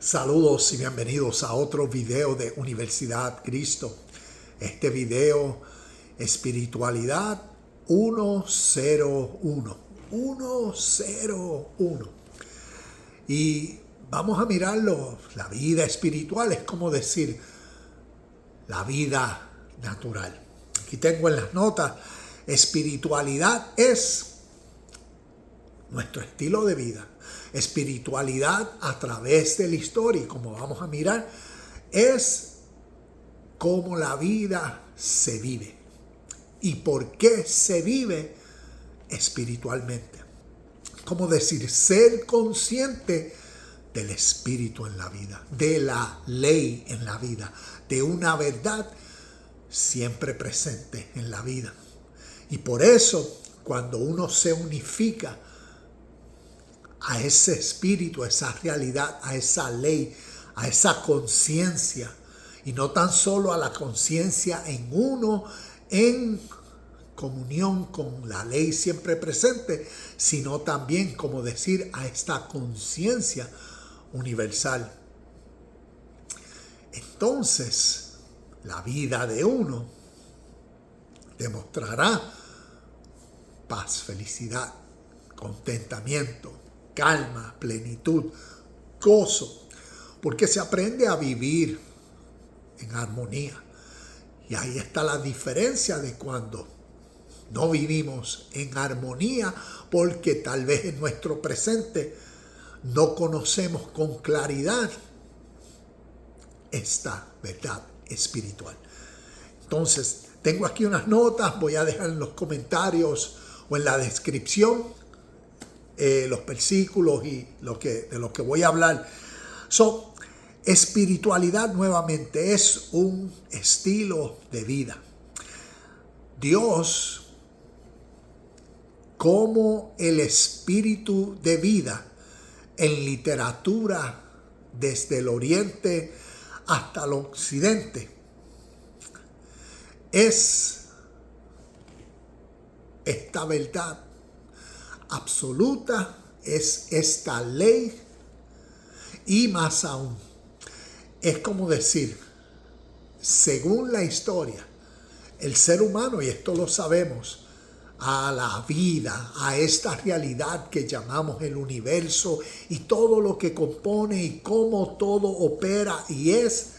Saludos y bienvenidos a otro video de Universidad Cristo. Este video, Espiritualidad 101. Y vamos a mirarlo. La vida espiritual es como decir la vida natural. Aquí tengo en las notas, espiritualidad es nuestro estilo de vida. Espiritualidad a través de la historia, y como vamos a mirar, es cómo la vida se vive y por qué se vive espiritualmente. Como decir, ser consciente del espíritu en la vida, de la ley en la vida, de una verdad siempre presente en la vida. Y por eso, cuando uno se unifica a ese espíritu, a esa realidad, a esa ley, a esa conciencia, y no tan solo a la conciencia en uno, en comunión con la ley siempre presente, sino también, como decir, a esta conciencia universal. Entonces, la vida de uno demostrará paz, felicidad, contentamiento, calma, plenitud, gozo, porque se aprende a vivir en armonía. Y ahí está la diferencia de cuando no vivimos en armonía, porque tal vez en nuestro presente no conocemos con claridad esta verdad espiritual. Entonces, tengo aquí unas notas, voy a dejar en los comentarios o en la descripción los versículos y de lo que voy a hablar. Espiritualidad nuevamente es un estilo de vida. Dios, como el espíritu de vida en literatura desde el oriente hasta el occidente, es esta verdad absoluta, es esta ley, y más aún, es como decir, según la historia, el ser humano, y esto lo sabemos, a la vida, a esta realidad que llamamos el universo y todo lo que compone y cómo todo opera y es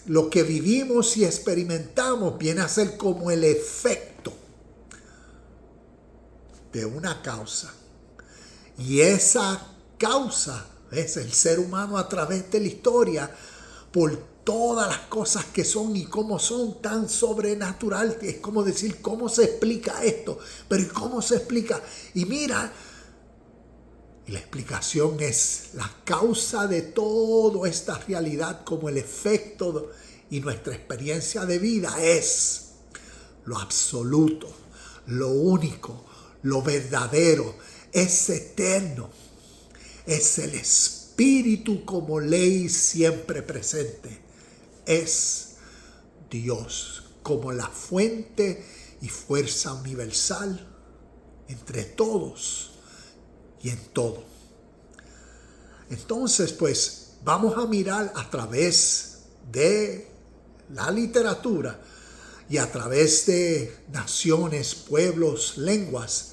lo que vivimos y experimentamos, viene a ser como el efecto de una causa. Y esa causa es el ser humano a través de la historia, por todas las cosas que son y cómo son tan sobrenatural. Es como decir, ¿cómo se explica esto? Pero ¿cómo se explica? Y mira, la explicación es la causa de toda esta realidad, como el efecto, y nuestra experiencia de vida es lo absoluto, lo único, lo verdadero, es eterno, es el espíritu como ley siempre presente, es Dios como la fuente y fuerza universal entre todos y en todo. Entonces, pues, vamos a mirar a través de la literatura y a través de naciones, pueblos, lenguas,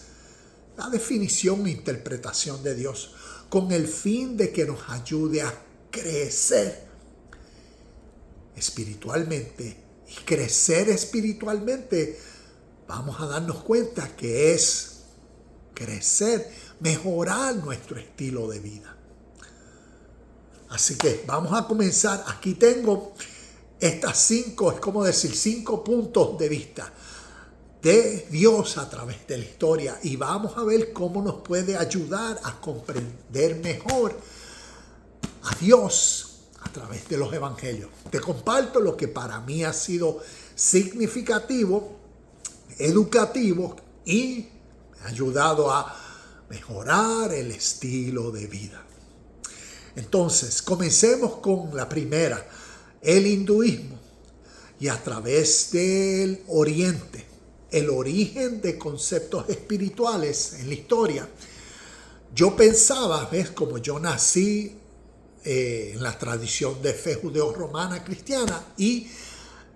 la definición e interpretación de Dios, con el fin de que nos ayude a crecer espiritualmente. Y crecer espiritualmente, vamos a darnos cuenta que es crecer, mejorar nuestro estilo de vida. Así que vamos a comenzar. Aquí tengo estas 5 puntos de vista de Dios a través de la historia, y vamos a ver cómo nos puede ayudar a comprender mejor a Dios a través de los evangelios. Te comparto lo que para mí ha sido significativo, educativo, y me ha ayudado a mejorar el estilo de vida. Entonces, comencemos con la primera, el hinduismo, y a través del oriente, el origen de conceptos espirituales en la historia. Yo pensaba, ¿ves? Como yo nací en la tradición de fe judeo-romana cristiana y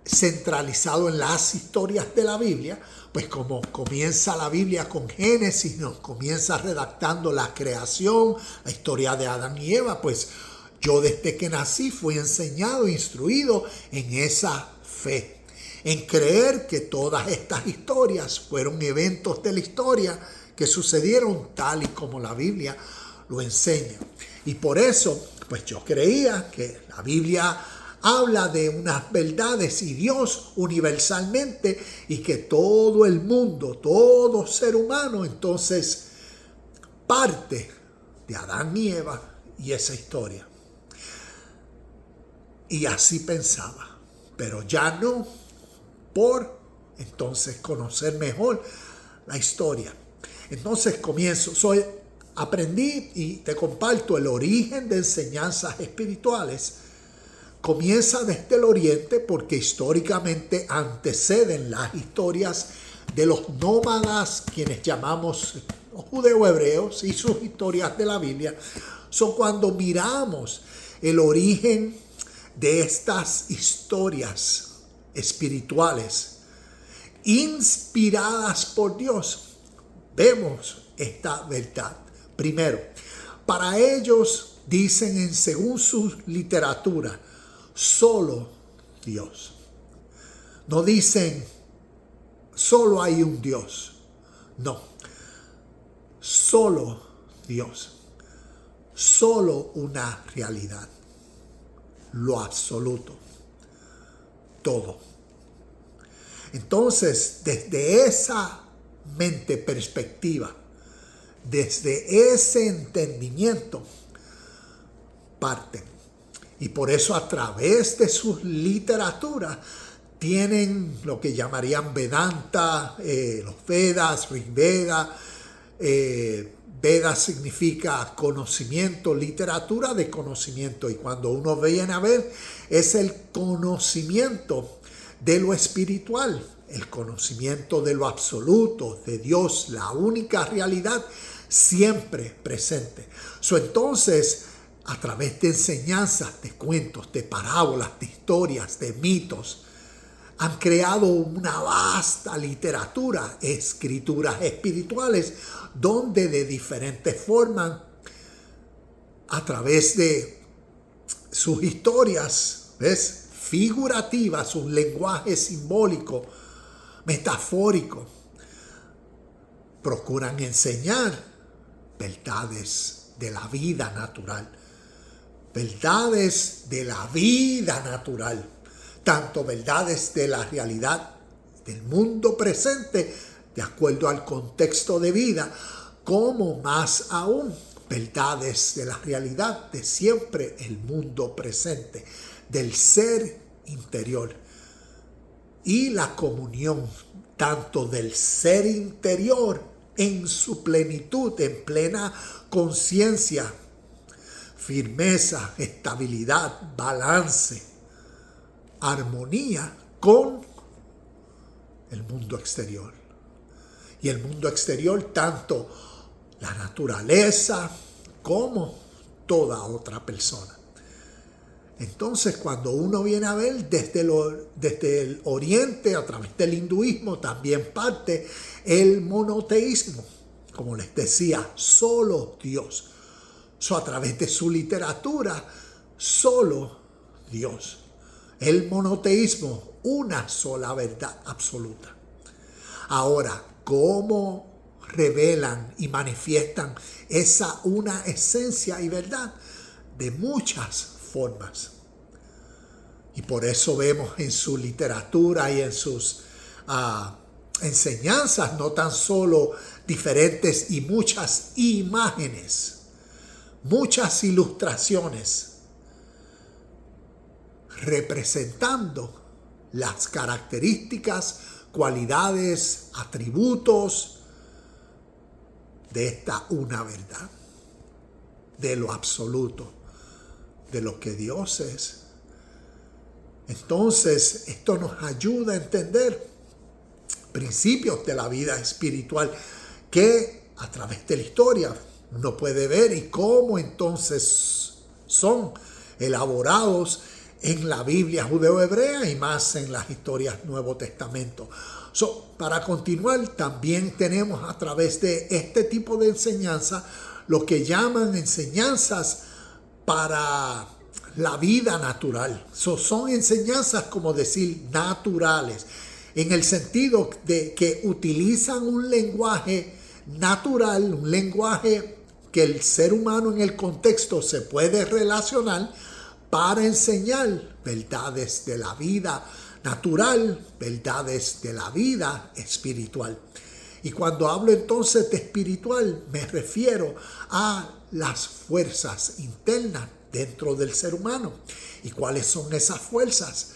centralizado en las historias de la Biblia, pues como comienza la Biblia con Génesis, nos comienza redactando la creación, la historia de Adán y Eva, pues yo desde que nací fui enseñado, instruido en esa fe, en creer que todas estas historias fueron eventos de la historia que sucedieron tal y como la Biblia lo enseña. Y por eso, pues yo creía que la Biblia habla de unas verdades y Dios universalmente, y que todo el mundo, todo ser humano, entonces parte de Adán y Eva y esa historia. Y así pensaba, pero ya no, por entonces conocer mejor la historia. Entonces aprendí y te comparto el origen de enseñanzas espirituales. Comienza desde el oriente porque históricamente anteceden las historias de los nómadas, quienes llamamos los judeo-hebreos, y sus historias de la Biblia. Son cuando miramos el origen de estas historias espirituales inspiradas por Dios. Vemos esta verdad. Primero, para ellos dicen según su literatura, solo Dios. No dicen solo hay un Dios. No. Solo Dios. Solo una realidad. Lo absoluto. Todo. Entonces, desde esa mente perspectiva, desde ese entendimiento, parten. Y por eso a través de sus literaturas tienen lo que llamarían Vedanta, los Vedas, Rig Veda. Veda significa conocimiento, literatura de conocimiento. Y cuando uno viene a ver, es el conocimiento de lo espiritual, el conocimiento de lo absoluto, de Dios, la única realidad siempre presente. Entonces, a través de enseñanzas, de cuentos, de parábolas, de historias, de mitos, han creado una vasta literatura, escrituras espirituales, donde de diferentes formas, a través de sus historias, ¿ves?, figurativas, un lenguaje simbólico, metafórico, procuran enseñar verdades de la vida natural. Verdades de la vida natural. Tanto verdades de la realidad del mundo presente, de acuerdo al contexto de vida, como más aún verdades de la realidad de siempre el mundo presente, del ser interior. Y la comunión tanto del ser interior en su plenitud, en plena conciencia, firmeza, estabilidad, balance, armonía con el mundo exterior. Y el mundo exterior, tanto la naturaleza como toda otra persona. Entonces, cuando uno viene a ver desde el oriente, a través del hinduismo, también parte el monoteísmo. Como les decía, solo Dios. A través de su literatura, solo Dios. El monoteísmo, una sola verdad absoluta. Ahora, ¿cómo revelan y manifiestan esa una esencia y verdad? De muchas formas. Y por eso vemos en su literatura y en sus enseñanzas no tan solo diferentes y muchas imágenes, muchas ilustraciones representando las características, cualidades, atributos de esta una verdad, de lo absoluto, de lo que Dios es. Entonces, esto nos ayuda a entender principios de la vida espiritual que a través de la historia uno puede ver y cómo entonces son elaborados en la Biblia judeo-hebrea y más en las historias Nuevo Testamento. Para continuar, también tenemos a través de este tipo de enseñanza lo que llaman enseñanzas para la vida natural. Son enseñanzas, como decir, naturales, en el sentido de que utilizan un lenguaje natural, un lenguaje que el ser humano en el contexto se puede relacionar para enseñar verdades de la vida natural, verdades de la vida espiritual. Y cuando hablo entonces de espiritual, me refiero a las fuerzas internas dentro del ser humano. ¿Y cuáles son esas fuerzas?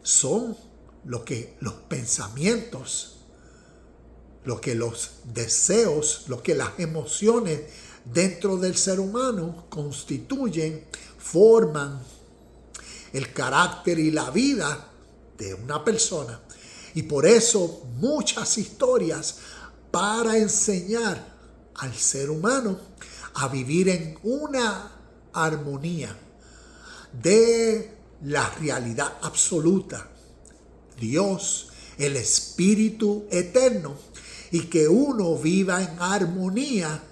Son los pensamientos, lo que los deseos, lo que las emociones dentro del ser humano constituyen, forman el carácter y la vida de una persona. Y por eso muchas historias para enseñar al ser humano a vivir en una armonía de la realidad absoluta, Dios, el Espíritu eterno, y que uno viva en armonía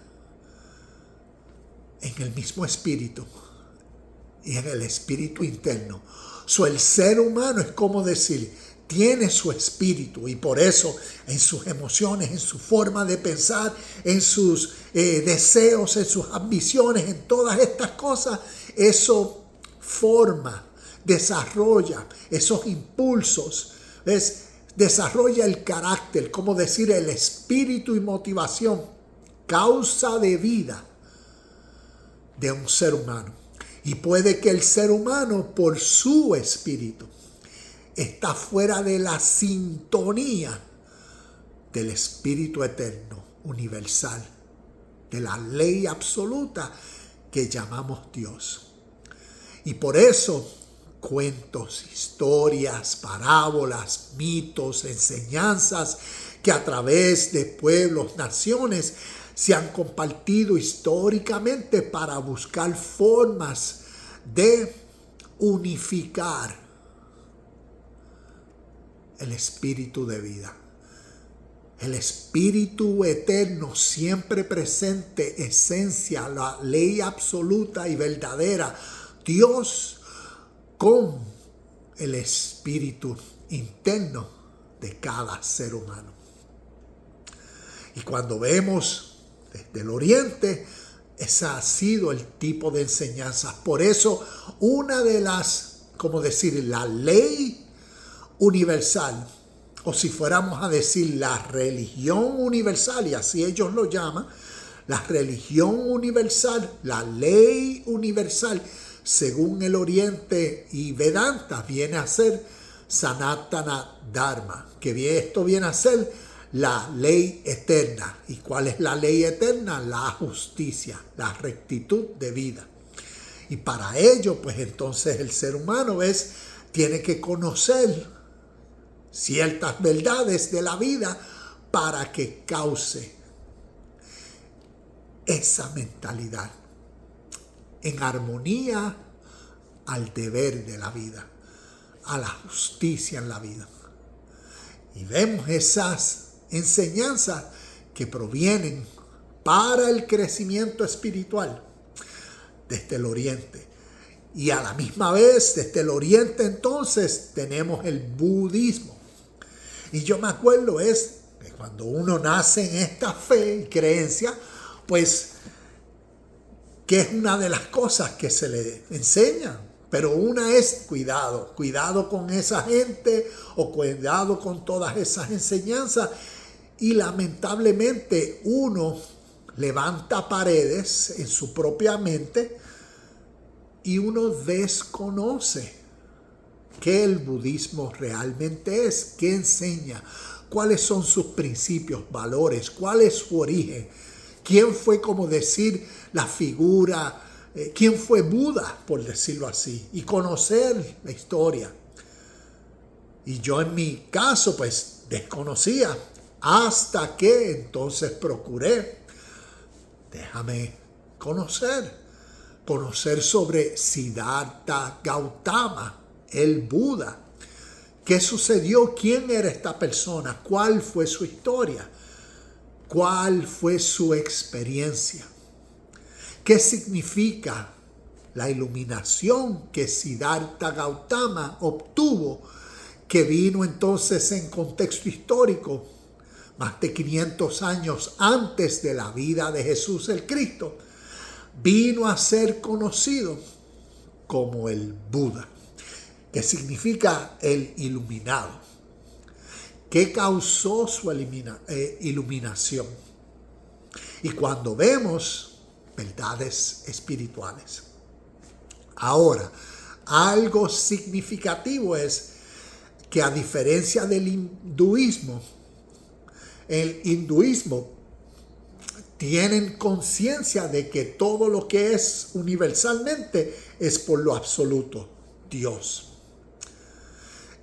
en el mismo Espíritu y en el Espíritu interno. El ser humano es como decir, tiene su espíritu, y por eso en sus emociones, en su forma de pensar, en sus deseos, en sus ambiciones, en todas estas cosas, eso forma, desarrolla esos impulsos, ¿ves? Desarrolla el carácter, como decir, el espíritu y motivación, causa de vida de un ser humano. Y puede que el ser humano, por su espíritu, está fuera de la sintonía del Espíritu eterno, universal, de la ley absoluta que llamamos Dios. Y por eso cuentos, historias, parábolas, mitos, enseñanzas que a través de pueblos, naciones, se han compartido históricamente para buscar formas de unificar el espíritu de vida. El espíritu eterno, siempre presente, esencia, la ley absoluta y verdadera. Dios con el espíritu interno de cada ser humano. Y cuando vemos desde el oriente, ese ha sido el tipo de enseñanzas. Por eso, una de las, como decir, la ley universal, o si fuéramos a decir la religión universal, y así ellos lo llaman, la religión universal, la ley universal, según el Oriente y Vedanta, viene a ser Sanatana Dharma, que esto viene a ser la ley eterna. ¿Y cuál es la ley eterna? La justicia, la rectitud de vida. Y para ello, pues entonces el ser humano tiene que conocer ciertas verdades de la vida para que cause esa mentalidad en armonía al deber de la vida, a la justicia en la vida. Y vemos esas enseñanzas que provienen para el crecimiento espiritual desde el oriente. Y a la misma vez, desde el oriente entonces, tenemos el budismo. Y yo me acuerdo que cuando uno nace en esta fe y creencia, pues, que es una de las cosas que se le enseñan. Pero una es cuidado con esa gente o cuidado con todas esas enseñanzas. Y lamentablemente uno levanta paredes en su propia mente y uno desconoce qué el budismo realmente es, qué enseña, cuáles son sus principios, valores, cuál es su origen, quién fue, como decir, la figura, quién fue Buda, por decirlo así, y conocer la historia. Y yo en mi caso, pues, desconocía, hasta que entonces procuré Déjame conocer sobre Siddhartha Gautama, el Buda. ¿Qué sucedió? ¿Quién era esta persona? ¿Cuál fue su historia? ¿Cuál fue su experiencia? ¿Qué significa la iluminación que Siddhartha Gautama obtuvo, que vino entonces en contexto histórico, más de 500 años antes de la vida de Jesús el Cristo? Vino a ser conocido como el Buda, que significa el iluminado. ¿Qué causó su iluminación? Y cuando vemos verdades espirituales. Ahora, algo significativo es que a diferencia del hinduismo, el hinduismo tienen conciencia de que todo lo que es universalmente es por lo absoluto, Dios.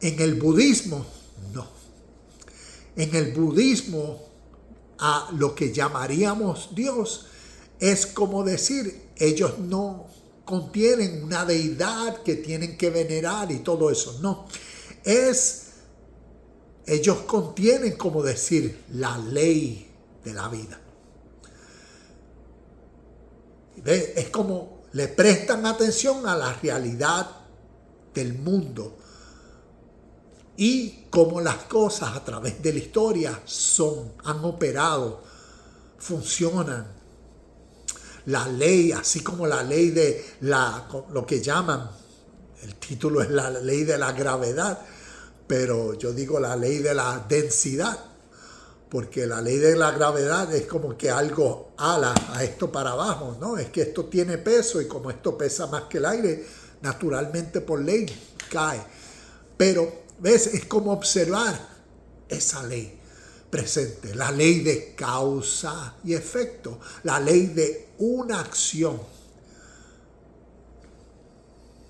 En el budismo, no. En el budismo, a lo que llamaríamos Dios, es como decir, ellos no contienen una deidad que tienen que venerar y todo eso, no. Ellos contienen, como decir, la ley de la vida. ¿Ve? Es como le prestan atención a la realidad del mundo y cómo las cosas a través de la historia han operado, funcionan. La ley, así como la ley de lo que llaman, el título es la ley de la gravedad, pero yo digo la ley de la densidad, porque la ley de la gravedad es como que algo ala a esto para abajo, ¿no? Es que esto tiene peso y como esto pesa más que el aire, naturalmente por ley cae. Pero, ¿ves? Es como observar esa ley presente, la ley de causa y efecto, la ley de una acción.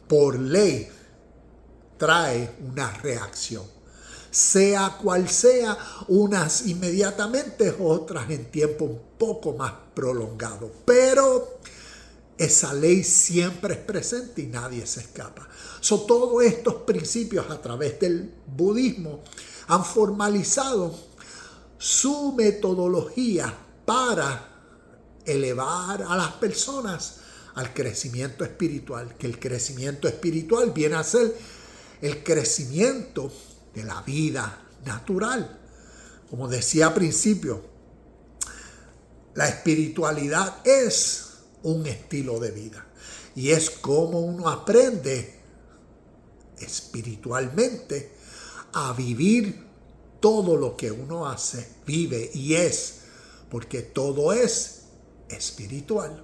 Por ley trae una reacción. Sea cual sea, unas inmediatamente, otras en tiempo un poco más prolongado. Pero esa ley siempre es presente y nadie se escapa. Todos estos principios a través del budismo han formalizado su metodología para elevar a las personas al crecimiento espiritual, que el crecimiento espiritual viene a ser el crecimiento de la vida natural. Como decía al principio, la espiritualidad es un estilo de vida y es como uno aprende espiritualmente a vivir todo lo que uno hace, vive y es, porque todo es espiritual.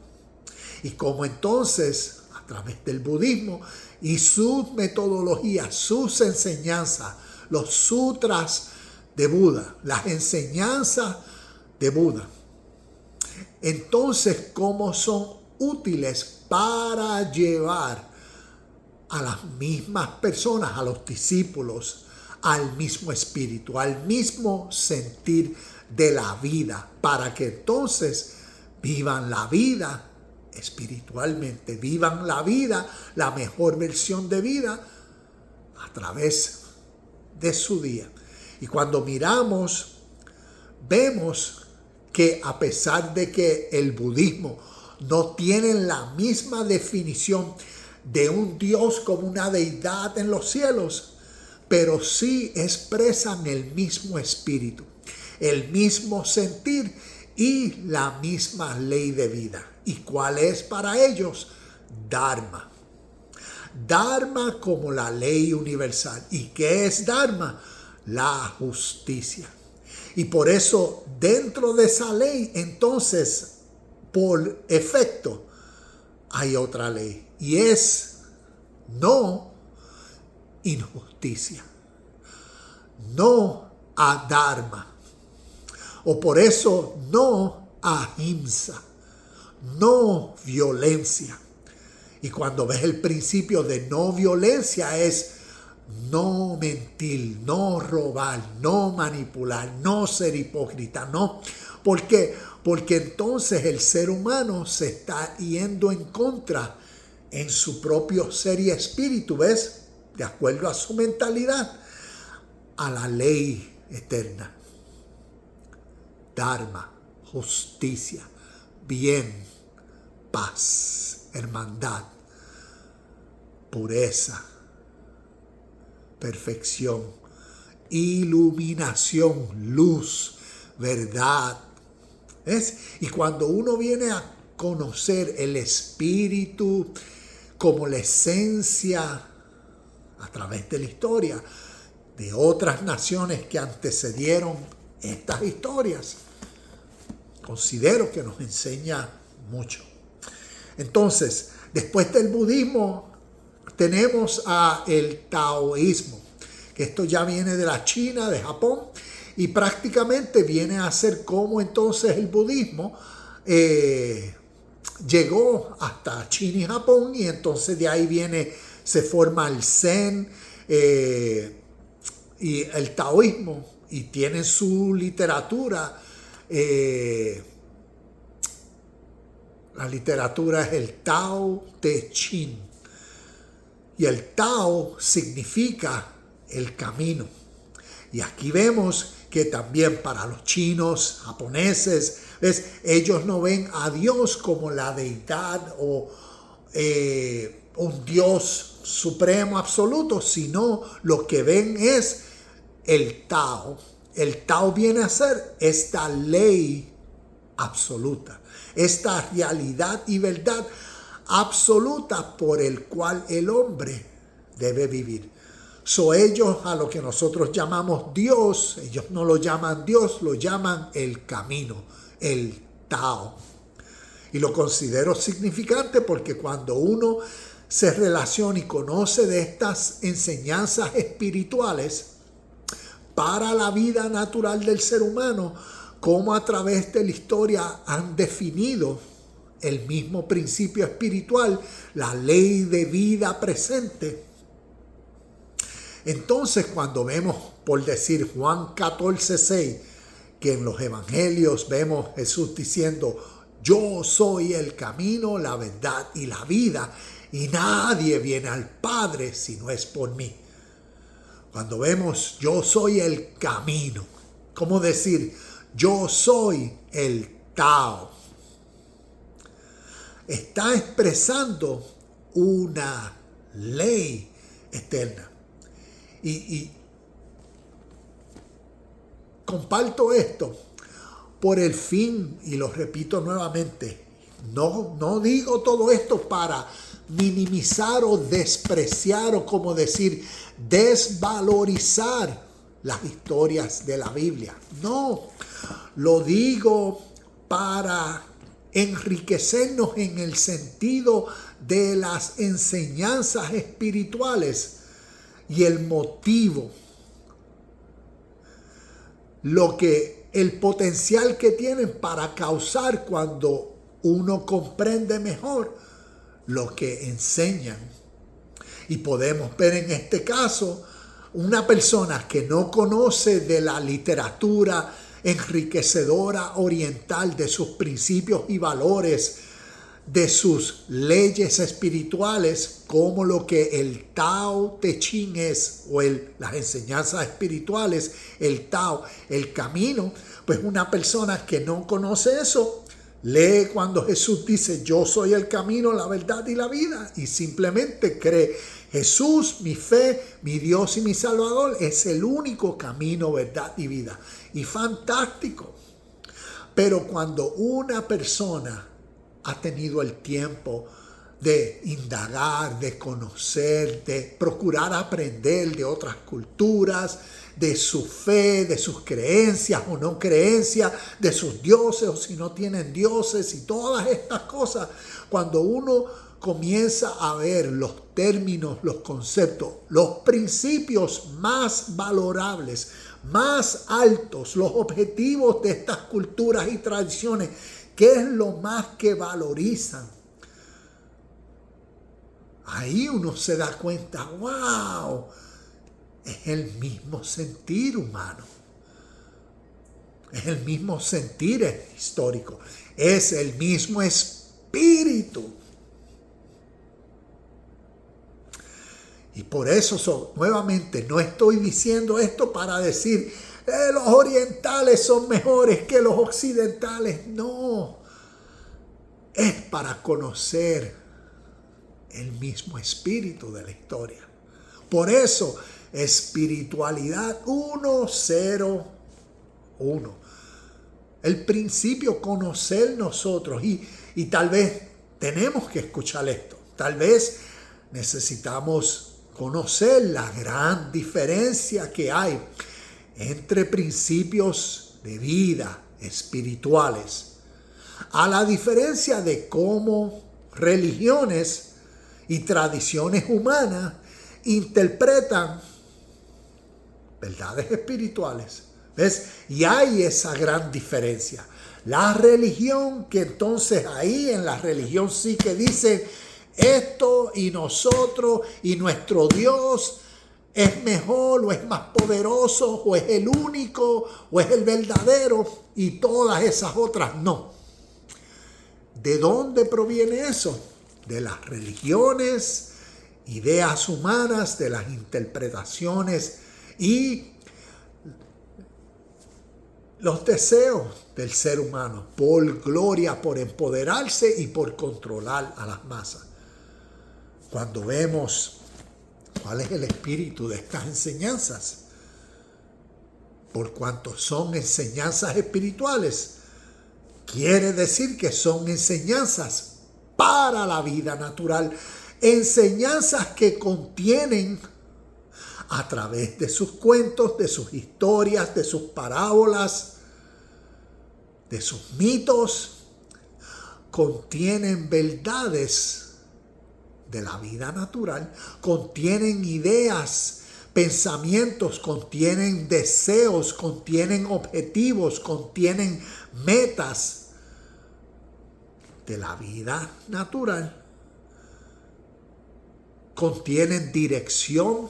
Y como entonces, a través del budismo y sus metodologías, sus enseñanzas, los sutras de Buda, las enseñanzas de Buda, entonces, ¿cómo son útiles para llevar a las mismas personas, a los discípulos, al mismo espíritu, al mismo sentir de la vida, para que entonces vivan la vida espiritualmente, vivan la vida, la mejor versión de vida a través de su día? Y cuando miramos, vemos que a pesar de que el budismo no tiene la misma definición de un Dios como una deidad en los cielos, pero sí expresan el mismo espíritu, el mismo sentir y la misma ley de vida. ¿Y cuál es para ellos? Dharma. Dharma como la ley universal. ¿Y qué es Dharma? La justicia. Y por eso dentro de esa ley, entonces, por efecto, hay otra ley. Y es no injusticia, no adharma. O por eso no ahimsa, no violencia. Y cuando ves el principio de no violencia es no mentir, no robar, no manipular, no ser hipócrita, no. ¿Por qué? porque entonces el ser humano se está yendo en contra en su propio ser y espíritu, ¿ves? De acuerdo a su mentalidad, a la ley eterna. Dharma, justicia, bien, paz, hermandad, pureza, perfección, iluminación, luz, verdad. ¿Ves? Y cuando uno viene a conocer el espíritu como la esencia a través de la historia de otras naciones que antecedieron estas historias, considero que nos enseña mucho. Entonces, después del budismo tenemos el taoísmo, que esto ya viene de la China, de Japón, y prácticamente viene a ser como entonces el budismo llegó hasta China y Japón, y entonces de ahí se forma el Zen y el taoísmo, y tienen su literatura. La literatura es el Tao Te Ching, y el Tao significa el camino. Y aquí vemos que también para los chinos, japoneses, ¿ves? Ellos no ven a Dios como la deidad o un Dios supremo absoluto, sino lo que ven es el Tao. El Tao viene a ser esta ley absoluta, esta realidad y verdad absoluta por el cual el hombre debe vivir. Ellos, a lo que nosotros llamamos Dios, ellos no lo llaman Dios, lo llaman el camino, el Tao. Y lo considero significante porque cuando uno se relaciona y conoce de estas enseñanzas espirituales para la vida natural del ser humano, cómo a través de la historia han definido el mismo principio espiritual, la ley de vida presente. Entonces, cuando vemos, por decir, Juan 14:6, que en los evangelios vemos Jesús diciendo: yo soy el camino, la verdad y la vida, y nadie viene al Padre si no es por mí. Cuando vemos yo soy el camino, ¿cómo decir? Yo soy el Tao. Está expresando una ley eterna. Y comparto esto por el fin, y lo repito nuevamente, no digo todo esto para minimizar o despreciar o, como decir, desvalorizar las historias de la Biblia. No, lo digo para enriquecernos en el sentido de las enseñanzas espirituales y el motivo, el potencial que tienen para causar cuando uno comprende mejor lo que enseñan. Y podemos ver en este caso una persona que no conoce de la literatura enriquecedora oriental, de sus principios y valores, de sus leyes espirituales, como lo que el Tao Te Ching es, o las enseñanzas espirituales, el Tao, el camino. Pues una persona que no conoce eso, lee cuando Jesús dice: yo soy el camino, la verdad y la vida, y simplemente cree: Jesús, mi fe, mi Dios y mi Salvador, es el único camino, verdad y vida. Y fantástico. Pero cuando una persona ha tenido el tiempo de indagar, de conocer, de procurar aprender de otras culturas, de su fe, de sus creencias o no creencias, de sus dioses o si no tienen dioses y todas estas cosas, cuando uno comienza a ver los términos, los conceptos, los principios más valorables, más altos, los objetivos de estas culturas y tradiciones, ¿qué es lo más que valorizan? Ahí uno se da cuenta: ¡wow! Es el mismo sentir humano. es el mismo sentir histórico, es el mismo espíritu. Y por eso, nuevamente, no estoy diciendo esto para decir los orientales son mejores que los occidentales. No, es para conocer el mismo espíritu de la historia. Por eso, espiritualidad 101. El principio, conocer nosotros. Y tal vez tenemos que escuchar esto. Tal vez necesitamos conocer la gran diferencia que hay entre principios de vida espirituales a la diferencia de cómo religiones y tradiciones humanas interpretan verdades espirituales. ¿Ves? Y hay esa gran diferencia. La religión, que entonces ahí en la religión sí que dicen esto y nosotros y nuestro Dios es mejor o es más poderoso o es el único o es el verdadero y todas esas otras no. ¿De dónde proviene eso? De las religiones, ideas humanas, de las interpretaciones y los deseos del ser humano por gloria, por empoderarse y por controlar a las masas. Cuando vemos cuál es el espíritu de estas enseñanzas, por cuanto son enseñanzas espirituales, quiere decir que son enseñanzas para la vida natural, enseñanzas que contienen a través de sus cuentos, de sus historias, de sus parábolas, de sus mitos, contienen verdades de la vida natural, contienen ideas, pensamientos, contienen deseos, contienen objetivos, contienen metas de la vida natural, contienen dirección.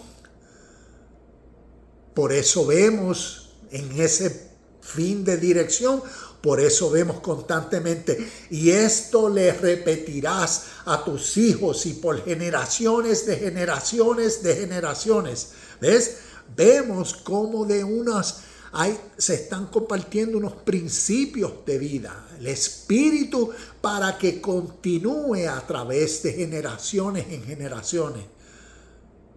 Por eso vemos en ese fin de dirección, por eso vemos constantemente, y esto le repetirás a tus hijos y por generaciones de generaciones de generaciones. ¿Ves? Vemos cómo se están compartiendo unos principios de vida, el espíritu para que continúe a través de generaciones en generaciones.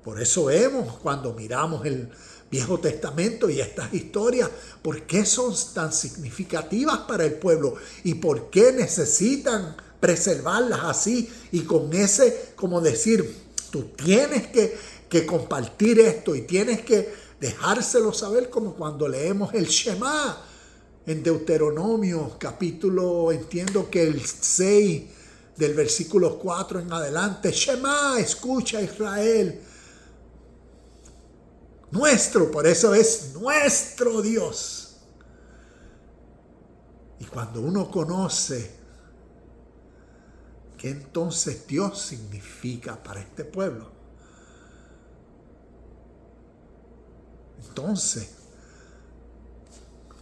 Por eso vemos cuando miramos el Viejo Testamento y estas historias, ¿por qué son tan significativas para el pueblo? ¿Y por qué necesitan preservarlas así? Y con ese, como decir, tú tienes que compartir esto y tienes que dejárselo saber, como cuando leemos el Shema en Deuteronomio, capítulo, entiendo que el 6, del versículo 4 en adelante. Shema, escucha Israel. Nuestro, por eso es nuestro Dios. Y cuando uno conoce qué entonces Dios significa para este pueblo, entonces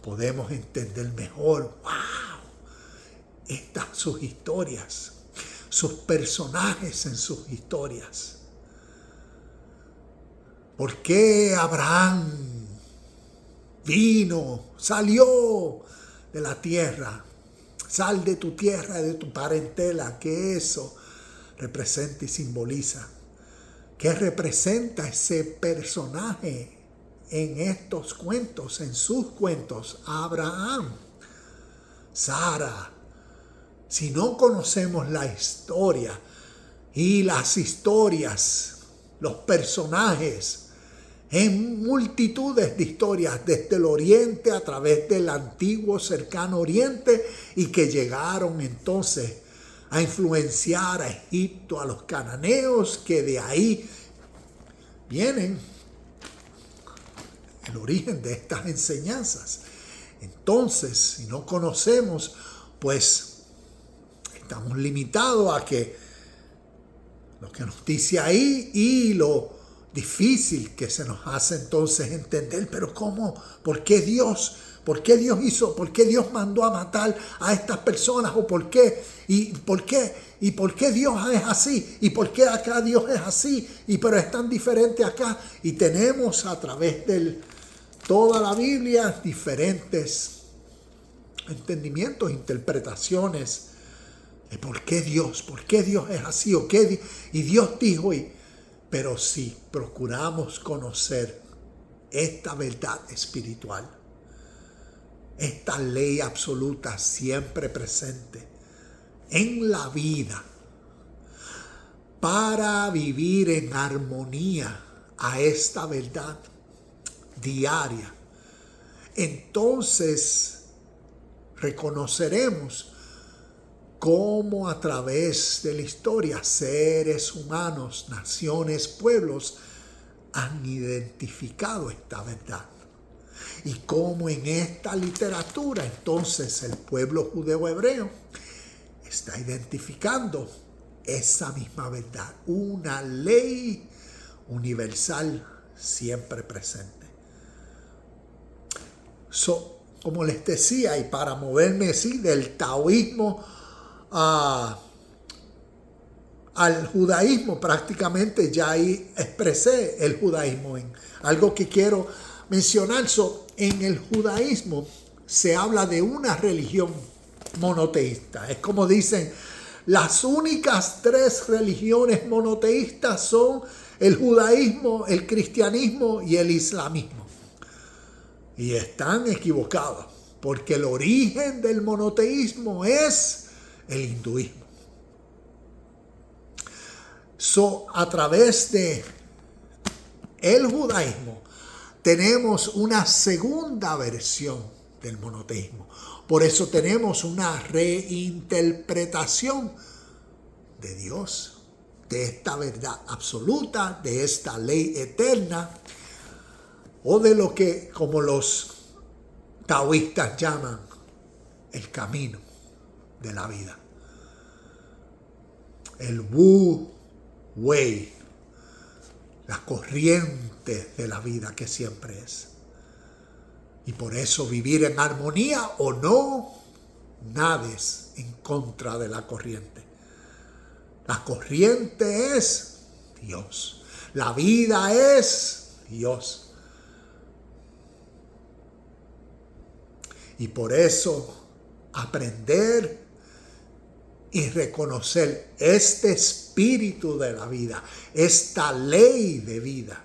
podemos entender mejor, sus historias, sus personajes en sus historias. ¿Por qué Abraham salió de la tierra? Sal de tu tierra y de tu parentela. ¿Qué eso representa y simboliza? ¿Qué representa ese personaje en estos cuentos, en sus cuentos? Abraham, Sara. Si no conocemos la historia y las historias, los personajes, en multitudes de historias desde el oriente a través del antiguo cercano oriente y que llegaron entonces a influenciar a Egipto, a los cananeos, que de ahí vienen el origen de estas enseñanzas. Entonces, si no conocemos, pues estamos limitados a que lo que nos dice ahí y lo difícil que se nos hace entonces entender, pero ¿cómo? ¿Por qué Dios? ¿Por qué Dios hizo? ¿Por qué Dios mandó a matar a estas personas? ¿O por qué? ¿Y por qué? ¿Y por qué Dios es así? ¿Y por qué acá Dios es así? Y pero es tan diferente acá. Y tenemos a través de toda la Biblia diferentes entendimientos, interpretaciones de por qué Dios es así o qué. Y Dios dijo, pero si procuramos conocer esta verdad espiritual, esta ley absoluta siempre presente en la vida, para vivir en armonía a esta verdad diaria, entonces reconoceremos cómo a través de la historia seres humanos, naciones, pueblos han identificado esta verdad. Y cómo en esta literatura entonces el pueblo judeo-hebreo está identificando esa misma verdad, una ley universal siempre presente. Como les decía, y para moverme así del taoísmo al judaísmo, prácticamente ya ahí expresé el judaísmo en algo que quiero mencionar. En el judaísmo se habla de una religión monoteísta. Es como dicen, las únicas 3 religiones monoteístas son el judaísmo, el cristianismo y el islamismo. Y están equivocados, porque el origen del monoteísmo es el hinduismo. A través de el judaísmo tenemos una segunda versión del monoteísmo. Por eso tenemos una reinterpretación de Dios, de esta verdad absoluta, de esta ley eterna, o de lo que, como los taoístas llaman, el camino de la vida. El Wu Wei, la corriente de la vida que siempre es. Y por eso vivir en armonía o no, nades en contra de la corriente. La corriente es Dios. La vida es Dios. Y por eso aprender y reconocer este espíritu de la vida, esta ley de vida,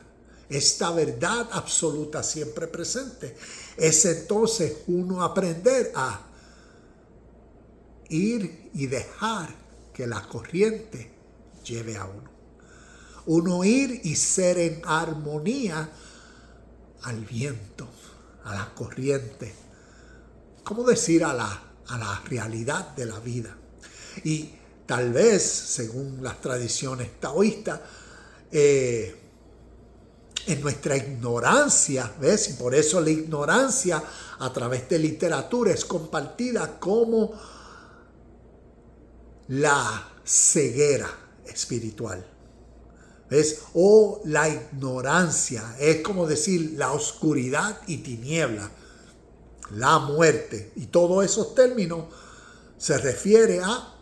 esta verdad absoluta siempre presente, es entonces uno aprender a ir y dejar que la corriente lleve a uno. Uno ir y ser en armonía al viento, a la corriente, ¿cómo decir? A la realidad de la vida. Y tal vez, según las tradiciones taoístas, en nuestra ignorancia, ¿ves? Y por eso la ignorancia a través de literatura es compartida como la ceguera espiritual, ¿ves? O la ignorancia, es como decir la oscuridad y tiniebla, la muerte. Y todos esos términos se refiere a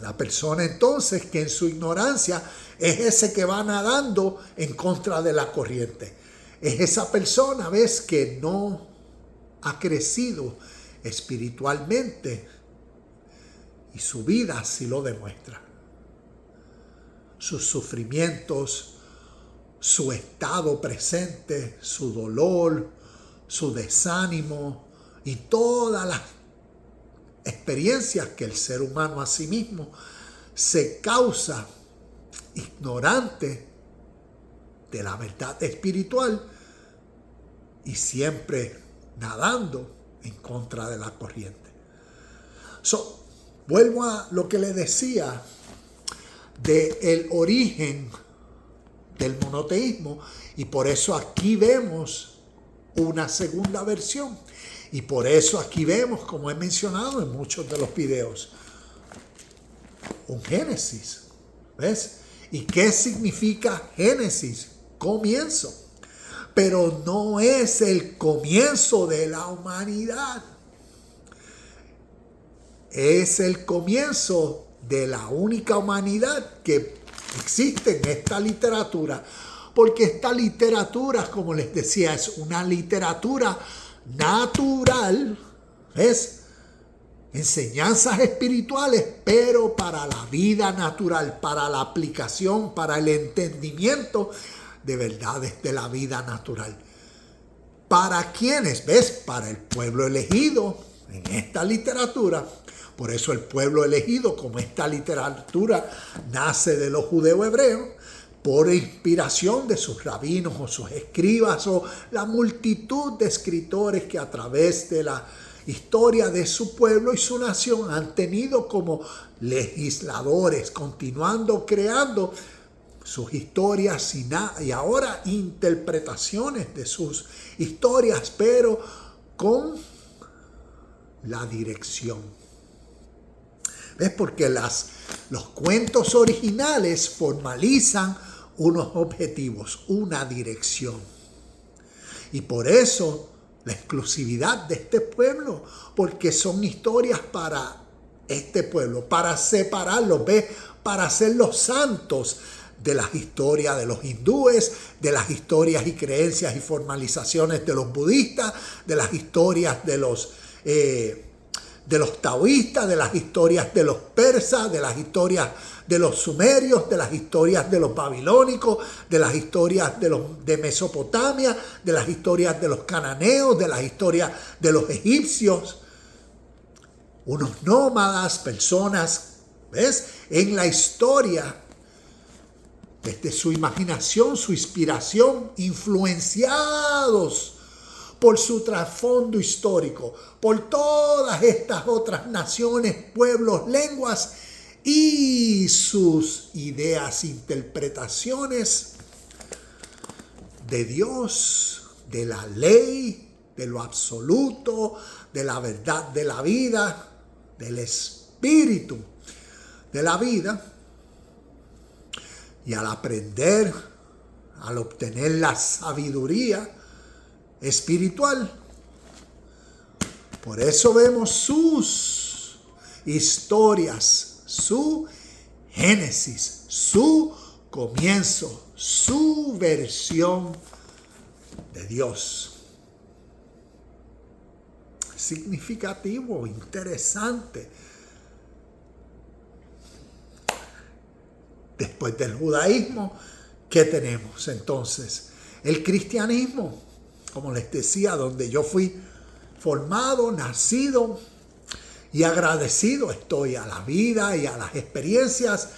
la persona entonces que en su ignorancia es ese que va nadando en contra de la corriente. Es esa persona, ¿ves?, que no ha crecido espiritualmente y su vida así lo demuestra. Sus sufrimientos, su estado presente, su dolor, su desánimo y todas las experiencias que el ser humano a sí mismo se causa ignorante de la verdad espiritual y siempre nadando en contra de la corriente. Vuelvo a lo que le decía del origen del monoteísmo, y por eso aquí vemos una segunda versión. Y por eso aquí vemos, como he mencionado en muchos de los videos, un Génesis. ¿Ves? ¿Y qué significa Génesis? comienzo, pero no es el comienzo de la humanidad. Es el comienzo de la única humanidad que existe en esta literatura, porque esta literatura, como les decía, es una literatura natural, ¿ves? Enseñanzas espirituales, pero para la vida natural, para la aplicación, para el entendimiento de verdades de la vida natural. ¿Para quiénes? ¿Ves? Para el pueblo elegido en esta literatura. Por eso el pueblo elegido, como esta literatura nace de los judeo-hebreos, por inspiración de sus rabinos o sus escribas o la multitud de escritores que a través de la historia de su pueblo y su nación han tenido como legisladores, continuando creando sus historias y ahora interpretaciones de sus historias, pero con la dirección. ¿Ves? Porque los cuentos originales formalizan unos objetivos, una dirección. Y por eso la exclusividad de este pueblo, porque son historias para este pueblo, para separarlos, ¿ves? Para hacerlos santos de las historias de los hindúes, de las historias y creencias y formalizaciones de los budistas, de las historias de los taoístas, de las historias de los persas, de las historias de los sumerios, de las historias de los babilónicos, de las historias de Mesopotamia, de las historias de los cananeos, de las historias de los egipcios. Unos nómadas, personas, ¿ves? En la historia, desde su imaginación, su inspiración, influenciados por su trasfondo histórico, por todas estas otras naciones, pueblos, lenguas y sus ideas, interpretaciones de Dios, de la ley, de lo absoluto, de la verdad de la vida, del espíritu de la vida. Y al aprender, al obtener la sabiduría espiritual, por eso vemos sus historias, su génesis, su comienzo, su versión de Dios. Significativo, interesante. Después del judaísmo, ¿qué tenemos entonces? El cristianismo, como les decía, donde yo fui formado, nacido y agradecido estoy a la vida y a las experiencias,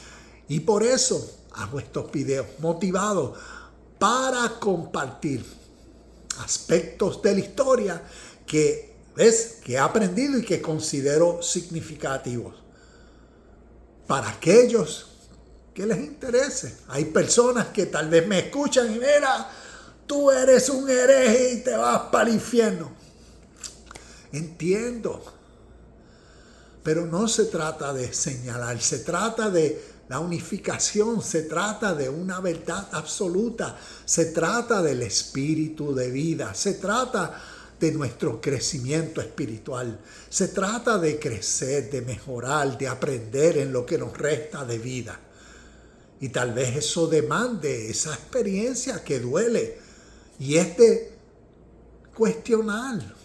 y por eso hago estos videos motivados para compartir aspectos de la historia que he aprendido y que considero significativos para aquellos que les interese. Hay personas que tal vez me escuchan y mira, tú eres un hereje y te vas para el infierno. Entiendo. Pero no se trata de señalar, se trata de la unificación, se trata de una verdad absoluta, se trata del espíritu de vida, se trata de nuestro crecimiento espiritual, se trata de crecer, de mejorar, de aprender en lo que nos resta de vida. Y tal vez eso demande esa experiencia que duele y es de cuestionar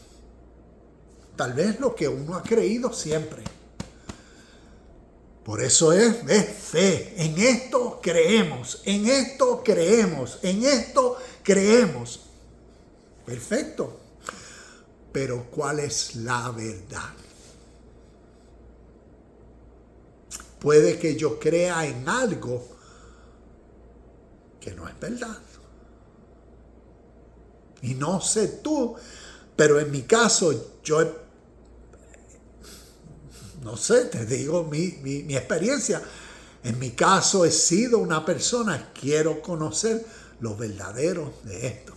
tal vez lo que uno ha creído siempre. Por eso es fe. En esto creemos, en esto creemos, en esto creemos. Perfecto. Pero ¿cuál es la verdad? Puede que yo crea en algo que no es verdad. Y no sé tú, pero en mi caso no sé, te digo mi experiencia. En mi caso he sido una persona, quiero conocer lo verdadero de esto.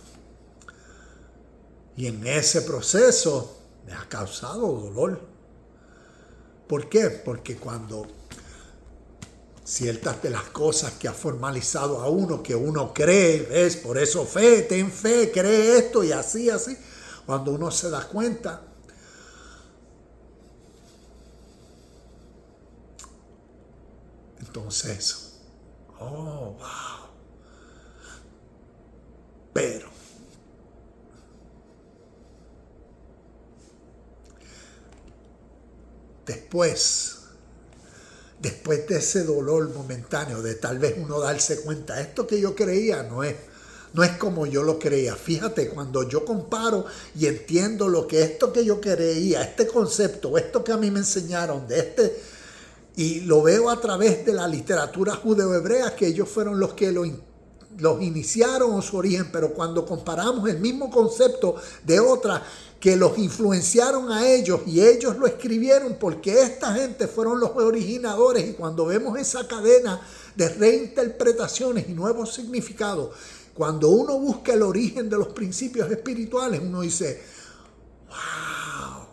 Y en ese proceso me ha causado dolor. ¿Por qué? Porque cuando ciertas de las cosas que ha formalizado a uno, que uno cree, ¿ves? Por eso fe, ten fe, cree esto y así, así. Cuando uno se da cuenta, entonces, oh, wow. Pero después de ese dolor momentáneo, de tal vez uno darse cuenta, esto que yo creía no es como yo lo creía. Fíjate, cuando yo comparo y entiendo lo que esto que yo creía, este concepto, esto que a mí me enseñaron, y lo veo a través de la literatura judeo-hebrea, que ellos fueron los que los iniciaron en su origen, pero cuando comparamos el mismo concepto de otras que los influenciaron a ellos y ellos lo escribieron, porque esta gente fueron los originadores, y cuando vemos esa cadena de reinterpretaciones y nuevos significados, cuando uno busca el origen de los principios espirituales, uno dice, wow.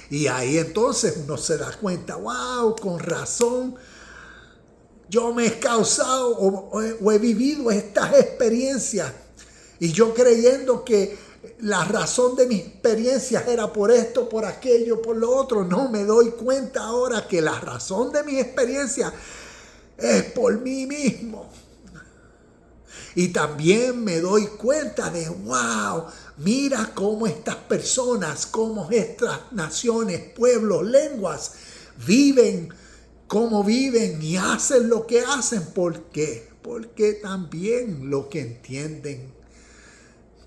Y ahí entonces uno se da cuenta, wow, con razón, yo me he causado o he vivido estas experiencias, y yo creyendo que la razón de mis experiencias era por esto, por aquello, por lo otro. No, me doy cuenta ahora que la razón de mis experiencias es por mí mismo. Y también me doy cuenta de, wow, mira cómo estas personas, cómo estas naciones, pueblos, lenguas, viven, cómo viven y hacen lo que hacen. ¿Por qué? Porque también lo que entienden,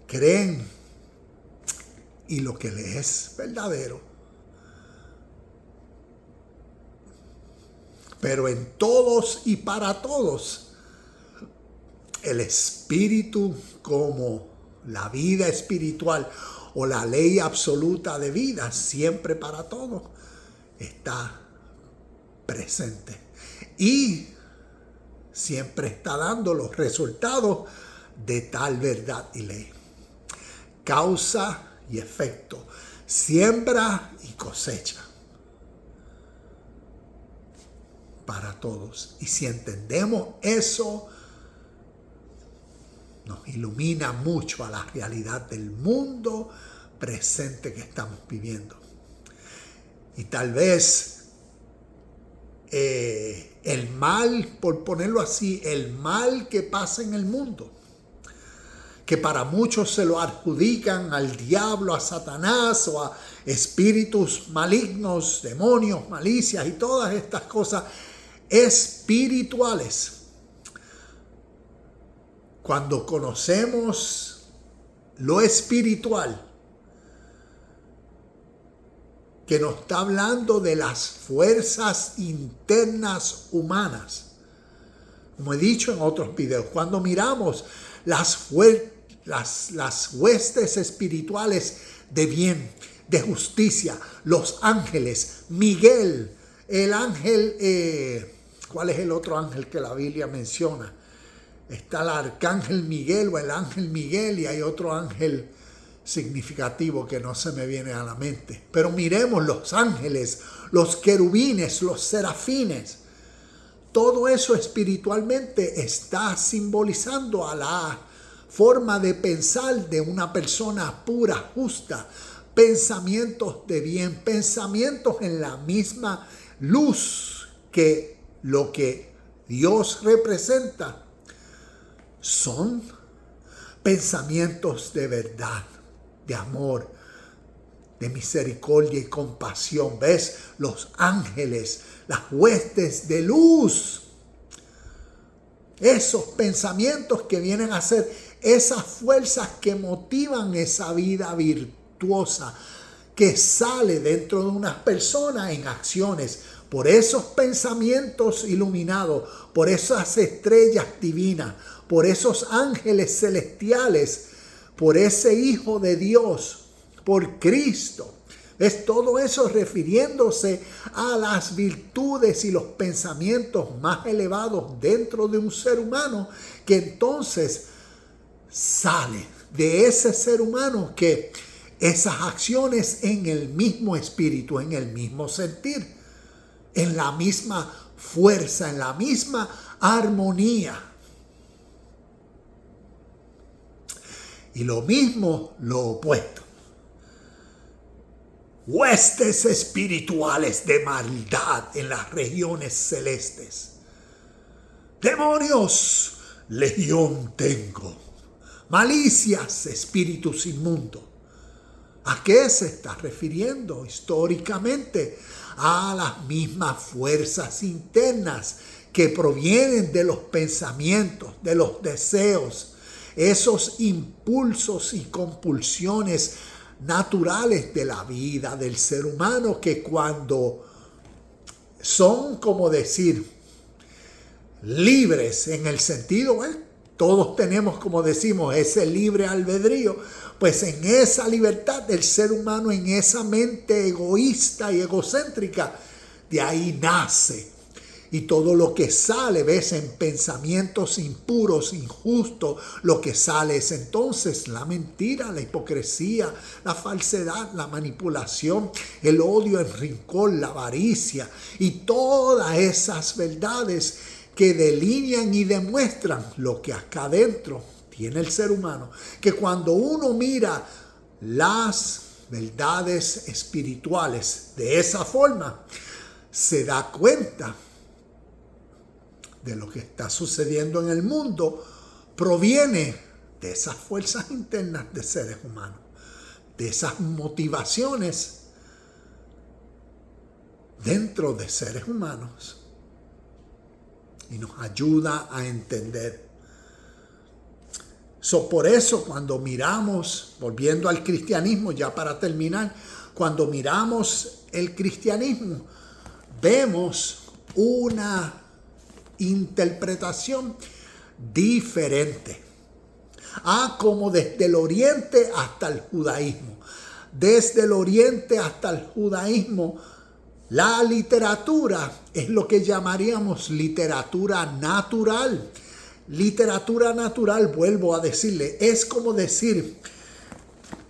creen, y lo que les es verdadero. Pero en todos y para todos, el espíritu como la vida espiritual o la ley absoluta de vida, siempre para todos, está presente. Y siempre está dando los resultados de tal verdad y ley. Causa y efecto, siembra y cosecha para todos. Y si entendemos eso, nos ilumina mucho a la realidad del mundo presente que estamos viviendo. Y tal vez el mal, por ponerlo así, el mal que pasa en el mundo, que para muchos se lo adjudican al diablo, a Satanás o a espíritus malignos, demonios, malicias y todas estas cosas espirituales. Cuando conocemos lo espiritual, que nos está hablando de las fuerzas internas humanas, como he dicho en otros videos, cuando miramos las huestes espirituales de bien, de justicia, los ángeles, Miguel, el ángel, ¿cuál es el otro ángel que la Biblia menciona? Está el arcángel Miguel o el ángel Miguel, y hay otro ángel significativo que no se me viene a la mente. Pero miremos los ángeles, los querubines, los serafines. Todo eso espiritualmente está simbolizando a la forma de pensar de una persona pura, justa, pensamientos de bien, pensamientos en la misma luz que lo que Dios representa. Son pensamientos de verdad, de amor, de misericordia y compasión. ¿Ves? Los ángeles, las huestes de luz. Esos pensamientos que vienen a ser esas fuerzas que motivan esa vida virtuosa que sale dentro de unas personas en acciones. Por esos pensamientos iluminados, por esas estrellas divinas, por esos ángeles celestiales, por ese Hijo de Dios, por Cristo. ¿Ves? Todo eso refiriéndose a las virtudes y los pensamientos más elevados dentro de un ser humano, que entonces sale de ese ser humano que esas acciones en el mismo espíritu, en el mismo sentir, en la misma fuerza, en la misma armonía. Y lo mismo, lo opuesto. Huestes espirituales de maldad en las regiones celestes. Demonios, legión tengo. Malicias, espíritus inmundos. ¿A qué se está refiriendo históricamente? A las mismas fuerzas internas que provienen de los pensamientos, de los deseos, esos impulsos y compulsiones naturales de la vida del ser humano, que cuando son, como decir, libres en el sentido, todos tenemos, como decimos, ese libre albedrío, pues en esa libertad del ser humano, en esa mente egoísta y egocéntrica, de ahí nace. Y todo lo que sale, ves, en pensamientos impuros, injustos, lo que sale es entonces la mentira, la hipocresía, la falsedad, la manipulación, el odio, el rencor, la avaricia y todas esas verdades que delinean y demuestran lo que acá adentro tiene el ser humano. Que cuando uno mira las verdades espirituales de esa forma, se da cuenta de lo que está sucediendo en el mundo, proviene de esas fuerzas internas de seres humanos, de esas motivaciones dentro de seres humanos, y nos ayuda a entender. Por eso cuando miramos, volviendo al cristianismo, ya para terminar, cuando miramos el cristianismo, vemos una interpretación diferente. Como desde el oriente hasta el judaísmo. Desde el oriente hasta el judaísmo, la literatura es lo que llamaríamos literatura natural. Literatura natural, vuelvo a decirle, es como decir,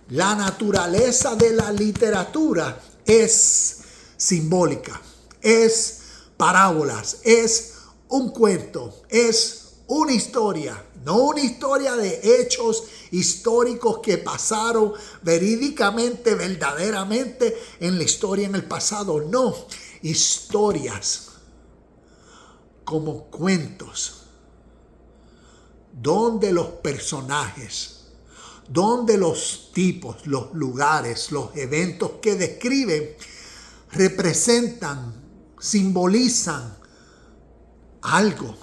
la naturaleza de la literatura es simbólica, es parábolas, es un cuento, es una historia, no una historia de hechos históricos que pasaron verídicamente, verdaderamente en la historia en el pasado. No, historias como cuentos, donde los personajes, donde los tipos, los lugares, los eventos que describen representan, simbolizan algo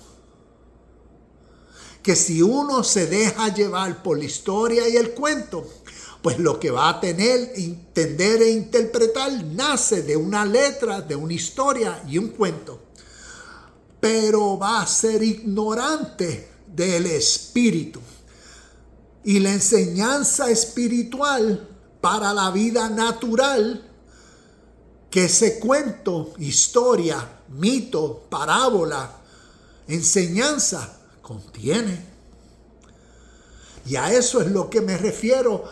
que si uno se deja llevar por la historia y el cuento, pues lo que va a tener, entender e interpretar nace de una letra, de una historia y un cuento. Pero va a ser ignorante del espíritu y la enseñanza espiritual para la vida natural que ese cuento, historia, mito, parábola, enseñanza contiene. Y a eso es lo que me refiero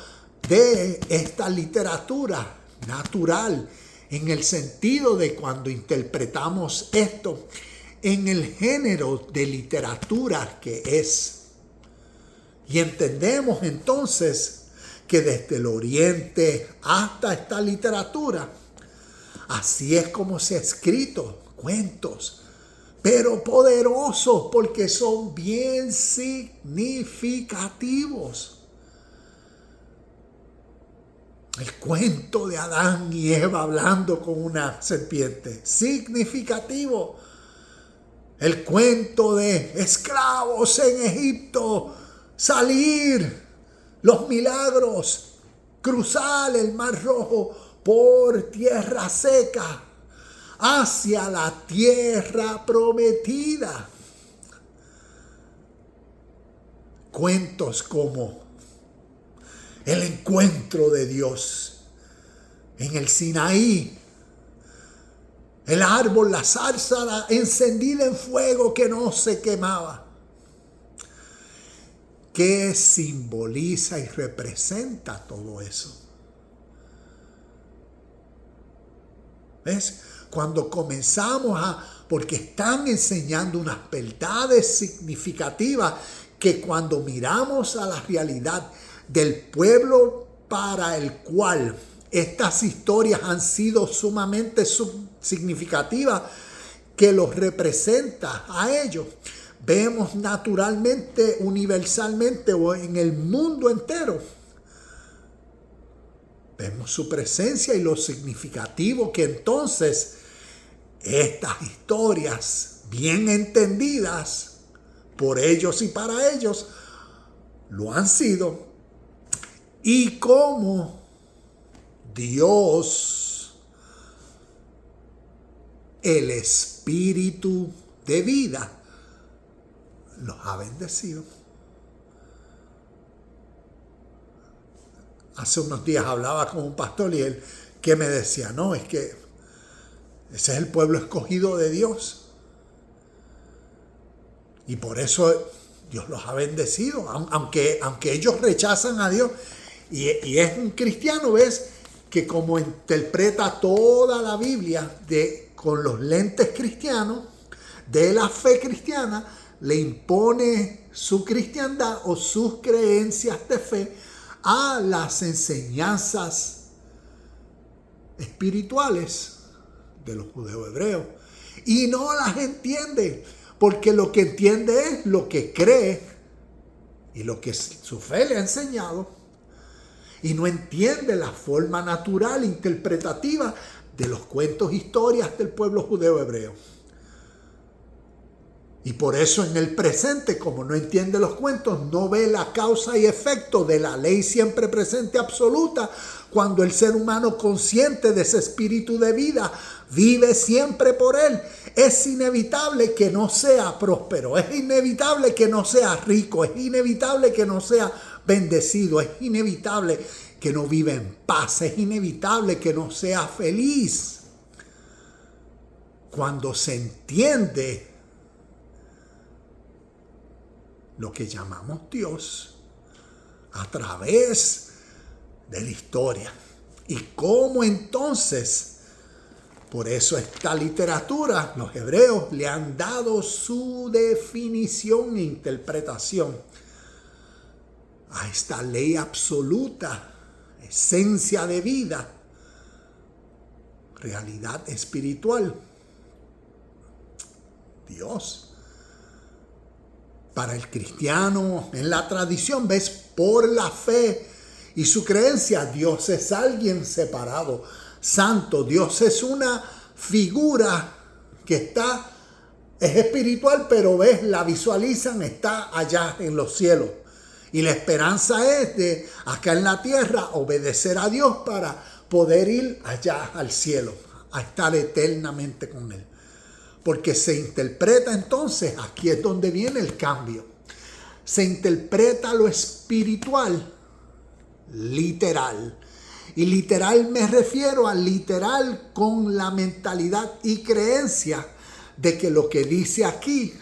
de esta literatura natural, en el sentido de cuando interpretamos esto en el género de literatura que es. Y entendemos entonces que desde el oriente hasta esta literatura, así es como se ha escrito cuentos, pero poderosos porque son bien significativos. El cuento de Adán y Eva hablando con una serpiente, significativo. El cuento de esclavos en Egipto, salir, los milagros, cruzar el Mar Rojo por tierra seca hacia la tierra prometida. Cuentos como el encuentro de Dios en el Sinaí, el árbol, la zarza encendida en fuego que no se quemaba. ¿Qué simboliza y representa todo eso? ¿Ves? Cuando comenzamos a porque están enseñando unas verdades significativas que cuando miramos a la realidad del pueblo para el cual estas historias han sido sumamente significativas, que los representa a ellos, vemos naturalmente, universalmente o en el mundo entero, vemos su presencia y lo significativo que entonces estas historias bien entendidas por ellos y para ellos lo han sido, y cómo Dios, el Espíritu de vida, los ha bendecido. Hace unos días hablaba con un pastor y él que me decía, no, es que ese es el pueblo escogido de Dios. Y por eso Dios los ha bendecido, aunque ellos rechazan a Dios. Y es un cristiano, ¿ves? Que como interpreta toda la Biblia con los lentes cristianos, de la fe cristiana, le impone su cristiandad o sus creencias de fe a las enseñanzas espirituales de los judeos hebreos. Y no las entiende, porque lo que entiende es lo que cree y lo que su fe le ha enseñado. Y no entiende la forma natural, interpretativa de los cuentos, historias del pueblo judeo hebreo. Y por eso en el presente, como no entiende los cuentos, no ve la causa y efecto de la ley siempre presente absoluta, cuando el ser humano consciente de ese espíritu de vida vive siempre por él. Es inevitable que no sea próspero, es inevitable que no sea rico, es inevitable que no sea bendecido, es inevitable que no viva en paz, es inevitable que no sea feliz. Cuando se entiende lo que llamamos Dios a través de la historia. Y cómo entonces, por eso esta literatura, los hebreos le han dado su definición e interpretación a esta ley absoluta, esencia de vida, realidad espiritual, Dios. Para el cristiano, en la tradición, ves, por la fe y su creencia, Dios es alguien separado, santo. Dios es una figura que es espiritual, pero ves, la visualizan, está allá en los cielos. Y la esperanza es de acá en la tierra obedecer a Dios para poder ir allá al cielo, a estar eternamente con Él. Porque se interpreta entonces, aquí es donde viene el cambio, se interpreta lo espiritual literal. Y literal me refiero a literal con la mentalidad y creencia de que lo que dice aquí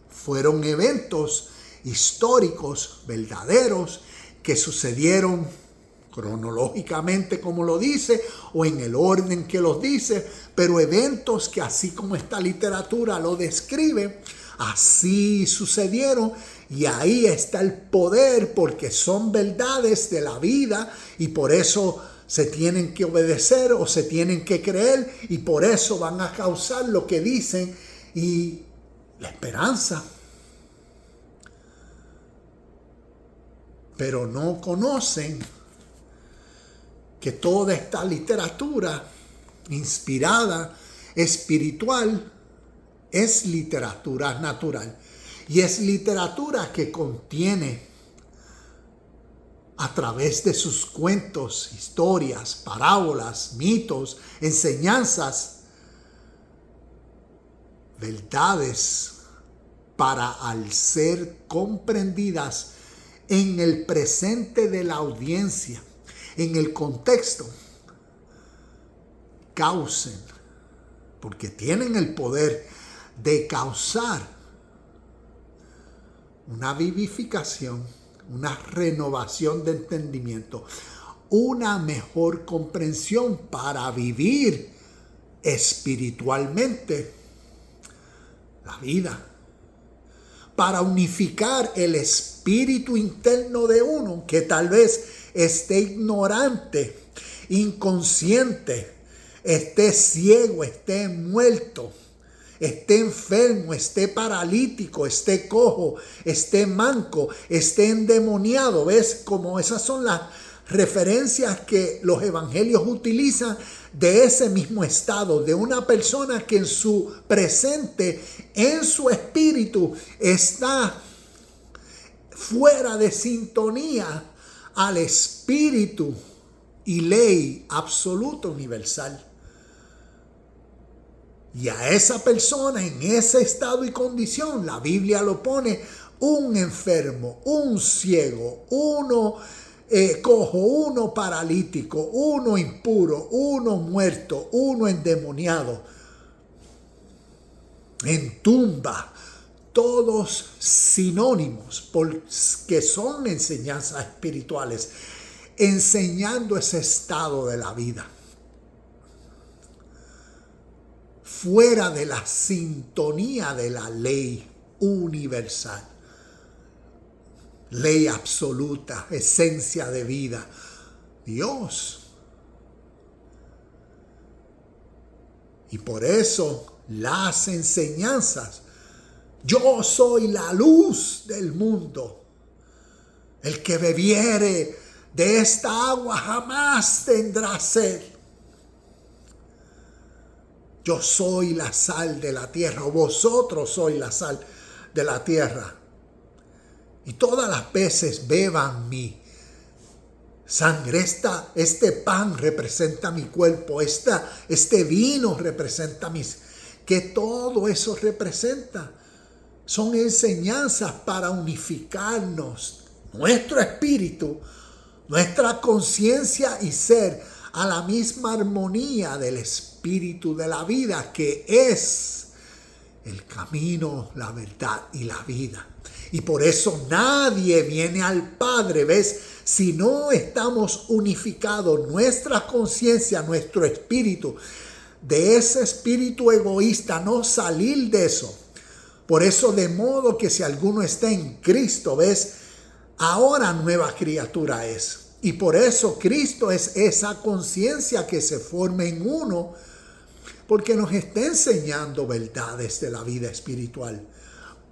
fueron eventos históricos, verdaderos, que sucedieron cronológicamente como lo dice o en el orden que los dice, pero eventos que así como esta literatura lo describe, así sucedieron. Y ahí está el poder, porque son verdades de la vida y por eso se tienen que obedecer o se tienen que creer, y por eso van a causar lo que dicen y la esperanza. Pero no conocen que toda esta literatura inspirada, espiritual, es literatura natural. Y es literatura que contiene, a través de sus cuentos, historias, parábolas, mitos, enseñanzas, verdades para al ser comprendidas en el presente de la audiencia, en el contexto, causen, porque tienen el poder de causar una vivificación, una renovación de entendimiento, una mejor comprensión para vivir espiritualmente la vida, para unificar el espíritu interno de uno que tal vez esté ignorante, inconsciente, esté ciego, esté muerto, esté enfermo, esté paralítico, esté cojo, esté manco, esté endemoniado. ¿Ves? Como esas son las referencias que los evangelios utilizan de ese mismo estado, de una persona que en su presente, en su espíritu, está fuera de sintonía al espíritu y ley absoluta universal. Y a esa persona en ese estado y condición, la Biblia lo pone un enfermo, un ciego, uno cojo, uno paralítico, uno impuro, uno muerto, uno endemoniado, en tumba, todos sinónimos porque son enseñanzas espirituales, enseñando ese estado de la vida, fuera de la sintonía de la ley universal. Ley absoluta, esencia de vida, Dios. Y por eso las enseñanzas, yo soy la luz del mundo. El que bebiere de esta agua jamás tendrá sed. Yo soy la sal de la tierra, o vosotros sois la sal de la tierra. Y todas las veces beban mi sangre. Este pan representa mi cuerpo. Este vino representa mis... Que todo eso representa. Son enseñanzas para unificarnos. Nuestro espíritu, nuestra conciencia y ser a la misma armonía del espíritu de la vida, que es el camino, la verdad y la vida. Y por eso nadie viene al Padre, ¿ves? Si no estamos unificados, nuestra conciencia, nuestro espíritu, de ese espíritu egoísta, no salir de eso. Por eso, de modo que si alguno está en Cristo, ¿ves? Ahora nueva criatura es. Y por eso Cristo es esa conciencia que se forma en uno, porque nos está enseñando verdades de la vida espiritual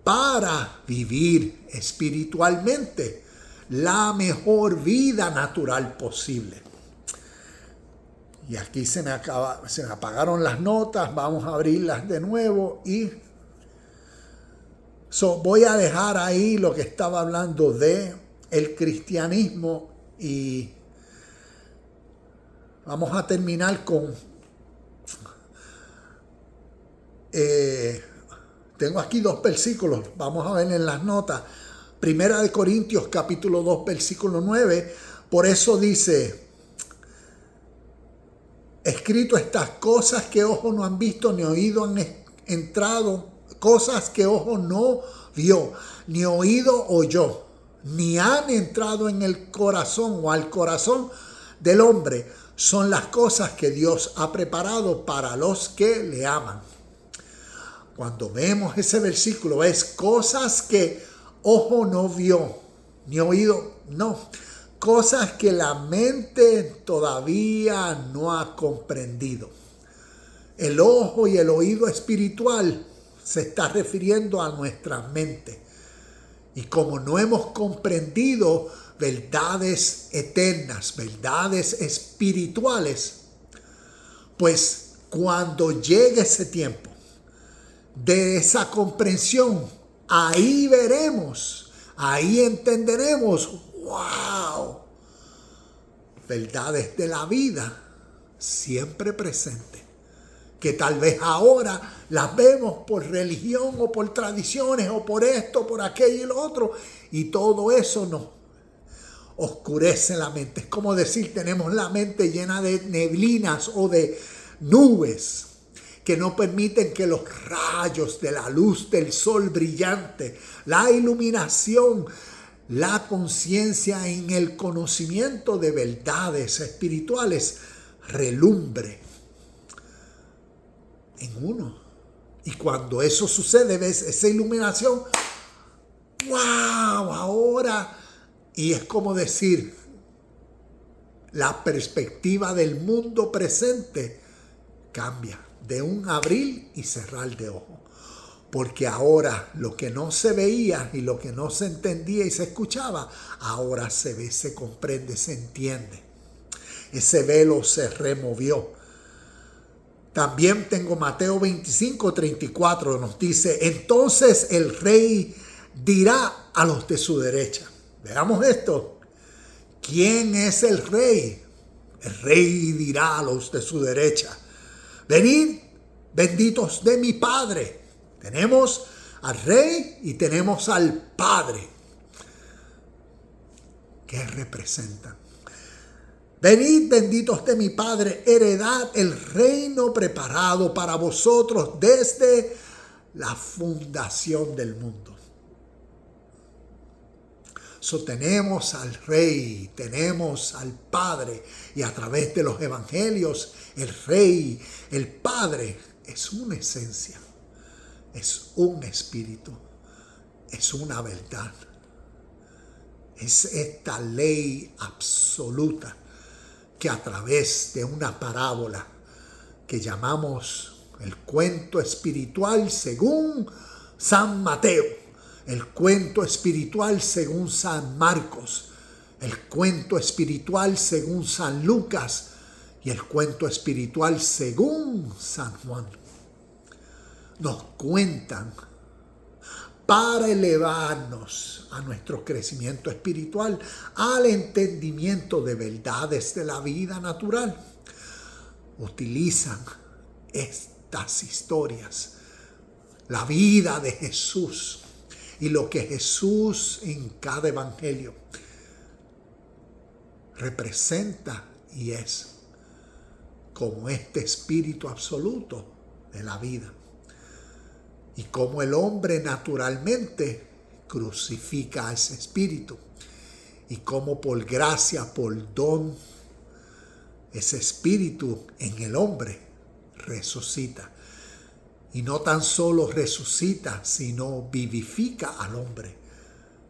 para vivir espiritualmente la mejor vida natural posible. Y aquí se me apagaron las notas, vamos a abrirlas de nuevo y voy a dejar ahí lo que estaba hablando de el cristianismo y vamos a terminar con tengo aquí 2 versículos, vamos a ver en las notas. Primera de Corintios capítulo 2 versículo 9, por eso dice: escrito estas cosas que ojo no han visto, ni oído han entrado, cosas que ojo no vio, ni oído oyó, ni han entrado en el corazón o al corazón del hombre, son las cosas que Dios ha preparado para los que le aman. Cuando vemos ese versículo, es cosas que ojo no vio, ni oído, no. Cosas que la mente todavía no ha comprendido. El ojo y el oído espiritual se está refiriendo a nuestra mente. Y como no hemos comprendido verdades eternas, verdades espirituales, pues cuando llegue ese tiempo de esa comprensión, ahí veremos, ahí entenderemos, wow, verdades de la vida siempre presentes, que tal vez ahora las vemos por religión o por tradiciones o por esto, por aquello y lo otro, y todo eso nos oscurece la mente. Es como decir, tenemos la mente llena de neblinas o de nubes que no permiten que los rayos de la luz del sol brillante, la iluminación, la conciencia en el conocimiento de verdades espirituales relumbre en uno. Y cuando eso sucede, ves esa iluminación, ¡wow! Ahora, y es como decir, la perspectiva del mundo presente cambia de un abrir y cerrar de ojos. Porque ahora lo que no se veía y lo que no se entendía y se escuchaba, ahora se ve, se comprende, se entiende. Ese velo se removió. También tengo Mateo 25:34, nos dice, entonces el rey dirá a los de su derecha. Veamos esto. ¿Quién es el rey? El rey dirá a los de su derecha, venid, benditos de mi Padre. Tenemos al rey y tenemos al Padre. ¿Qué representan? Venid, benditos de mi Padre, heredad el reino preparado para vosotros desde la fundación del mundo. Tenemos al Rey, tenemos al Padre, y a través de los evangelios, el Rey, el Padre, es una esencia, es un espíritu, es una verdad. Es esta ley absoluta que a través de una parábola que llamamos el cuento espiritual según San Mateo, el cuento espiritual según San Marcos, el cuento espiritual según San Lucas y el cuento espiritual según San Juan, nos cuentan para elevarnos a nuestro crecimiento espiritual, al entendimiento de verdades de la vida natural. Utilizan estas historias, la vida de Jesús y lo que Jesús en cada evangelio representa y es como este espíritu absoluto de la vida. Y como el hombre naturalmente crucifica a ese espíritu. Y como por gracia, por don, ese espíritu en el hombre resucita. Y no tan solo resucita, sino vivifica al hombre.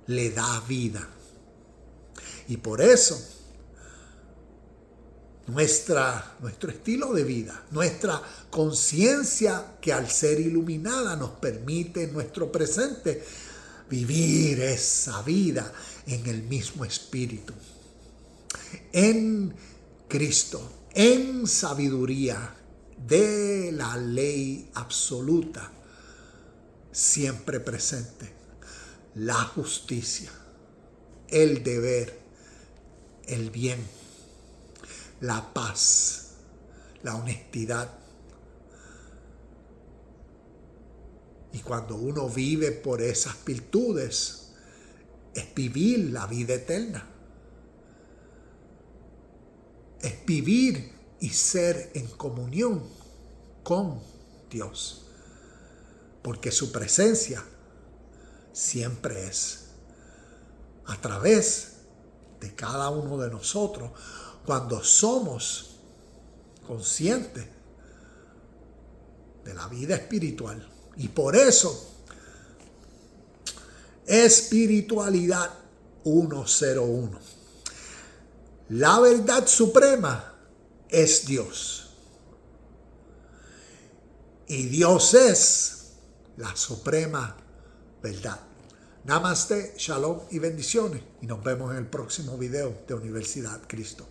Le da vida. Y por eso nuestro estilo de vida, nuestra conciencia que al ser iluminada nos permite en nuestro presente vivir esa vida en el mismo espíritu, en Cristo, en sabiduría de la ley absoluta, siempre presente, la justicia, el deber, el bien, la paz, la honestidad. Y cuando uno vive por esas virtudes, es vivir la vida eterna. Es vivir y ser en comunión con Dios. Porque su presencia siempre es a través de cada uno de nosotros. Cuando somos conscientes de la vida espiritual. Y por eso, espiritualidad 101. La verdad suprema es Dios. Y Dios es la suprema verdad. Namaste, shalom y bendiciones. Y nos vemos en el próximo video de Universidad Cristo.